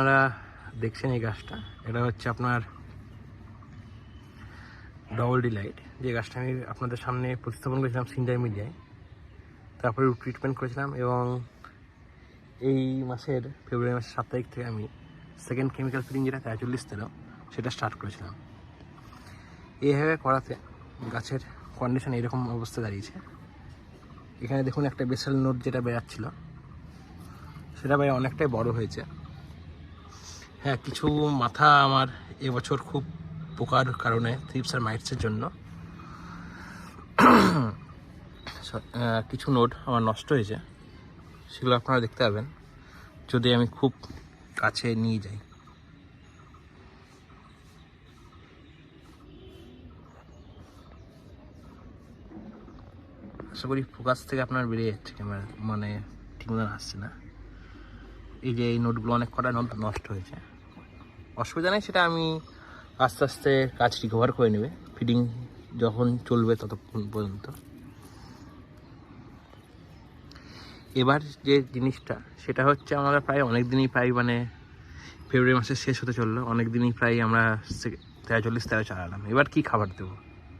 আপনারা দেখছেন এই গাছটা, এটা হচ্ছে আপনার ডবল ডিলাইট, যে গাছটা আমি আপনাদের সামনে প্রতিস্থাপন করেছিলাম সিন্ডার মিডিয়ায়, তারপরে ট্রিটমেন্ট করেছিলাম এবং এই মাসের ফেব্রুয়ারি মাসের 7 তারিখ থেকে আমি সেকেন্ড কেমিক্যাল ফিডিং যেটা 43 সেটা স্টার্ট করেছিলাম। এইভাবে করাতে গাছের কন্ডিশন এরকম অবস্থা দাঁড়িয়েছে। এখানে দেখুন একটা বেসাল নোট যেটা বেরাচ্ছিল সেটা বেড়ে অনেকটাই বড় হয়েছে। হ্যাঁ, কিছু মাথা আমার এবছর খুব পোকার কারণে, থ্রিপস আর মাইটসের জন্য কিছু নোট আমার নষ্ট হয়েছে, সেগুলো আপনারা দেখতে পাবেন যদি আমি খুব কাছে নিয়ে যাই। আশা করি ফোকাস থেকে আপনার বেরিয়ে যাচ্ছে, ক্যামেরা মানে ঠিক মতন আসছে না। এই যে এই নোটগুলো অনেক কটা নোট নষ্ট হয়েছে, অসুবিধা নেই, সেটা আমি আস্তে আস্তে কাজ রিকভার করে নেবে ফিডিং যখন চলবে ততক্ষণ পর্যন্ত। এবার যে জিনিসটা সেটা হচ্ছে আমরা প্রায় অনেক দিনই প্রায় মানে ফেব্রুয়ারি মাসের শেষ হতে চললো, অনেক দিনই প্রায় আমরা 43 চালালাম। এবার কি খাবার দেবো?